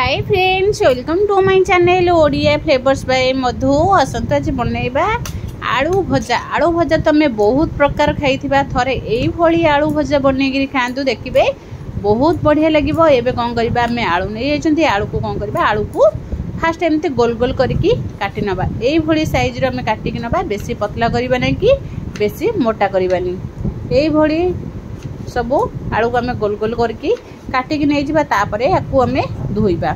Hi friends, welcome to my channel Odia flavours by Madhu. आसंत आज बनैबा आलू भजा। आलू भजा तमें बहुत प्रकार खाइथिबा, थरे एई भली आलू भजा बनेगिरी खांतु, देखिबे बहुत बढ़िया लगिबो। एबे कोन करबा, हमें आलू नै जाइछंती। आलू को कोन करबा, आलू को फास्ट एमते गोल गोल करके काटी नबा। एई भली साइज रो हमें काटी कि नबा, बेसी पतला करबा नै कि बेसी मोटा करबानी। एई भली सबो आलू को हमें गोल गोल करके काटिकी नहीं जावा। तापरे याकू हमें धोइबा।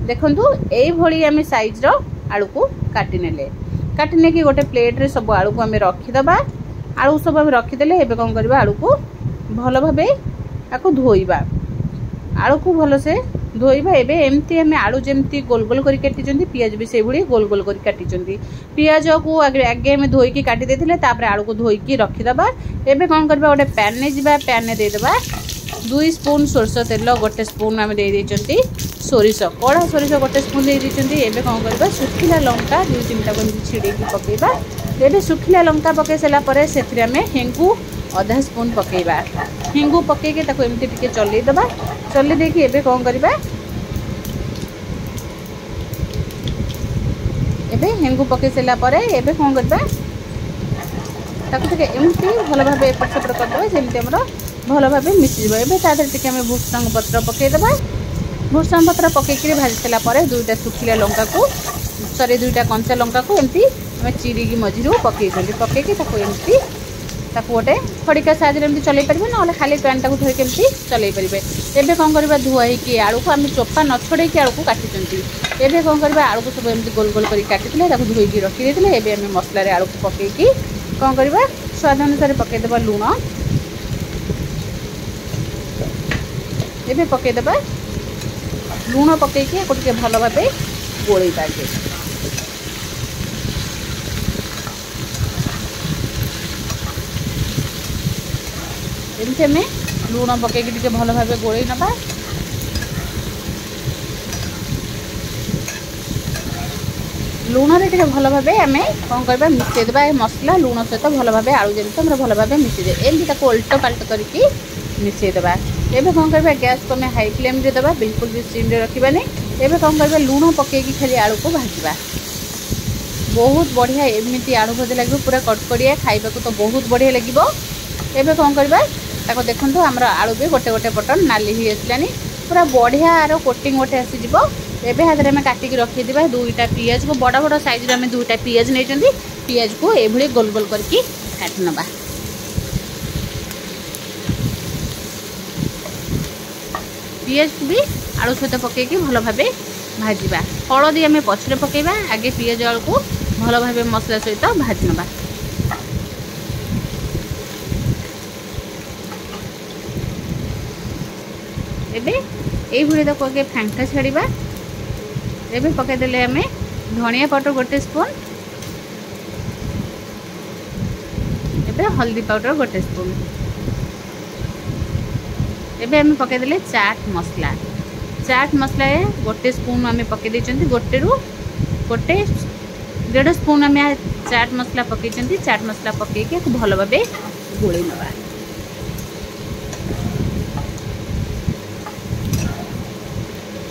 देखंतु एई भली हमें साइज रो आलू को काटी नेले। काटी ने कि गोटे प्लेट रे सब आलू को हमें रखी दबा। आलू सब हमें रखी देले। एबे कोन करबा, आलू को भलो भाबे याकू धोइबा। आलू को भलो से धोइबा। एबे एमती हमें आलू जेमती गोल गोल करी काटिचंती, पियाज भी सेई भली गोल गोल करी काटिचंती। पियाज को आगे हमें धोइकी काटी देथिले, तापरे आलू को धोइकी रखी दबा। एबे कोन करबा, गोटे पैन ने जिबा। पैन ने दे दबा 2 स्पून सोरस तेल, गोटे स्पून आम दे देइचंती सोरिष, कड़ा सोरिष गोटे स्पून दे देइचंती। एबे कोन करबा, सुखिला लंका 2-3टा को छिड़ेकी पकेबा। एबे सुखिला लंका पके सला परे सेथिरे हमें हेंगू आधा स्पून पकेबा। हेंगू पकेके ताको एमती टिके चलै दबा। चलै देकी एबे कोन करबा, एबे हेंगू पके सला परे एबे कोन करबा, ताको टिके एमती भलो भाबे एपट सेपट कर दबा, जेमती हमरो भलो भाबे मिसी जबो। एबे तादर टिके हमें भुसंग पत्र पके दबा। भुसंग पत्र पकेकी भाजी सला परे 2टा सुखिला लंका को, सॉरी 2टा कंचा लंका को एमती हमें चिरीकी मझिरु पकेइछंती। पकेकी ताको एमती ताको गोटे खड़िका साहाଯ୍य एमती चलै परिबे, न खाली पैन टाको धोई केमती चलै परिबे। एबे कोन करबा, धुआई कि आलू को हमें चोपा न छोड़े कि आलू को काटिचंती। एबे कोन करबा, आलू को सब एमती गोल गोल करी काटिथिले, ताको धोईकी रखि देथिले। एबे हमें मसला रे आलू को पकेकी कोन करबा, स्वाद अनुसार पके देबा लूण। एबे पके देबा लूण, पकेकी याको टिके भलो भाबे गोळै पाके। एमती हमें लूण पकेकी टिके भलो भाबे गोळै नबा। लूण रे टिके भलो भाबे हमें कोन करबा, मिसै देबा। ए मसला लूण सहित भलो भाबे आलू जेमती हमर भलो भाबे मिसै दे। एमती ताको उल्टा पाल्टा करके मिसै देबा। एबे कोन करबा, गैस को हमें हाई फ्लेम रे देबा, बिल्कुल भी सिम रे रखिबानी। एबे कोन करबा, लूण पकेकी खाली आलू को भाजीबा। बहुत बढ़िया एमती आलू भजा लागबो, पूरा कटकड़िया, खाइबा को तो बहुत बढ़िया लागिबो। एबे कोन करबा, ताको देखंतु हमरा आलू भी गोटे गोटे बटन नाली ही आसलानी, पूरा बढ़िया आरो कोटिंग गोटे आसी जिवो। एबे हाथ रे हमें काटिकी रखि दिबा 2टा पियाज को, बड़ बड़ साइज रे हमें 2टा पियाज नेचंती। पियाज को एभली गोल गोल करके काटि नबा। पियाज को भी आलू सहित पकेकी भलो भाबे भाजीबा। हलदी हमें पछरे पकेबा, आगे पियाज आलू को भलो भाबे मसला सहित भाजी नबा। एबे एई भली ताको आगे फांका छाड़ीबा। एबे पके देले हमें धनिया पाउडर गोटे स्पून। एबे हल्दी पाउडर गोटे स्पून। एबे हमें पके देले चाट मसला। चाट मसला गोटे स्पून हमें पके देचंती। गोटे रु गोटे 1.5 स्पून हमें चाट मसला पकेचंती। चाट मसला पकेके भलो भाबे गोळै नबा।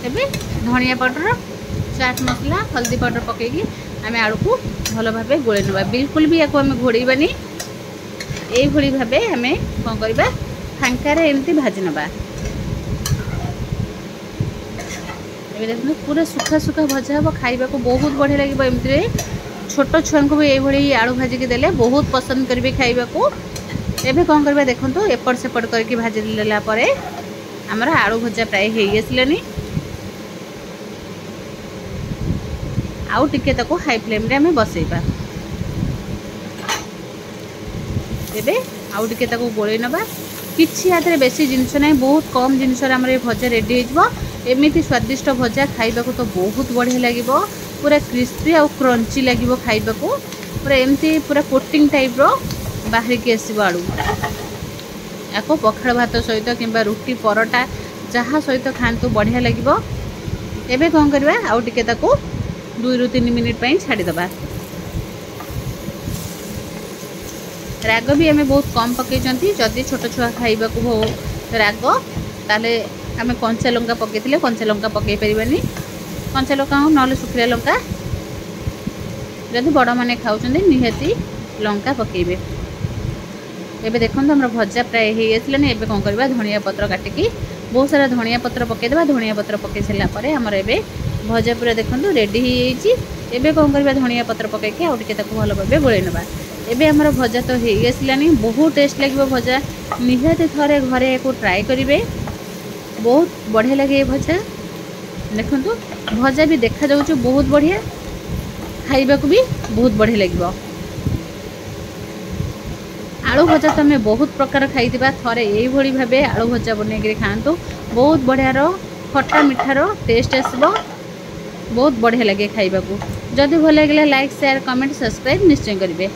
एबे धनिया पाउडर, चाट मसला, हल्दी पाउडर पकेकी हमें आलू को भलो भाबे गोळै नबा। बिल्कुल भी याको हमें घोड़ैबानी। एई भली भाबे हमें कोन करबा, फांका रे एमती भाजी नबा। एबे देखनु पूरा सुखा सुखा भजा हबो, खाइबा को बहुत बढ़िया लागिबो। एमती रे छोटो छुआन को भी एई भली आलू भाजी के देले बहुत पसंद करबे खाइबा को। एबे कोन करबा, देखंतु एपट सेपट करके भाजी लेला परे हमरा आलू भजा प्राय हेई आसलानी। आउ टिके ताको हाई फ्लेम रे हमें बसैबा। एबे आउ टिके ताको गोळै नबा। किछि हाथ रे बेसी जिंस नै, बहुत कम जिंस रे हमर भजा रेडी हेजबो। एमिति स्वादिष्ट भजा खाइबा को तो बहुत बढ़िया लागिबो। पूरा क्रिस्पी आ क्रंची लागिबो खाइबा को। पूरा एमती पूरा कोटिंग टाइप रो बाहर के आसीबो आलू। याको पखाड़ भात सहित किंबा रुटी परोटा जहा सहित खांतु बढ़िया लागिबो। एबे कोन करबा, आउ टिके ताको 2 ରୁ 3 मिनिट पई छाडी दबा। राग भी हमें बहुत कम पकईचंती। जदि छोट छुआ खाइबा को राग ताले आम कंचा लंका पकईले कंचा लंका पकई पारानी कंचा लंका हो ना सुखिला लंका जदि बड़ मैंने खाऊँ निहाती लंका पकईबे। एबे देखो आम भजा प्राय हो आसानी। एबे कौन करवा धनिया पत्र काटिकी बहुत सारा धनिया पत्र पकईदेवा। धनिया पत्र पकई सारापर आमर एबे भजा पूरा देखो रेडी हो। एबे कौन करवा धनिया पत्र पकईकी आउ टिके ताकू भल भाबे गोळेई नबा। एबे आमर भजा तो हो आसानी। बहुत टेस्ट लगे भजा निहाती थरे घरे को ट्राए करेंगे बहुत बढ़िया लगे ये भजा। देखो भजा भी देखा जाऊँ बहुत बढ़िया खाइबा को भी बहुत बढ़िया लगे। आलू भजा तो आम बहुत प्रकार खाई थरे यही भाव आलू भजा बनई खातु बहुत बढ़िया खट्टा मिठार टेस्ट आसब बहुत बढ़िया लगे खाइबा को। जदि भल लगे लाइक शेयर कमेंट सब्सक्राइब निश्चय करेंगे।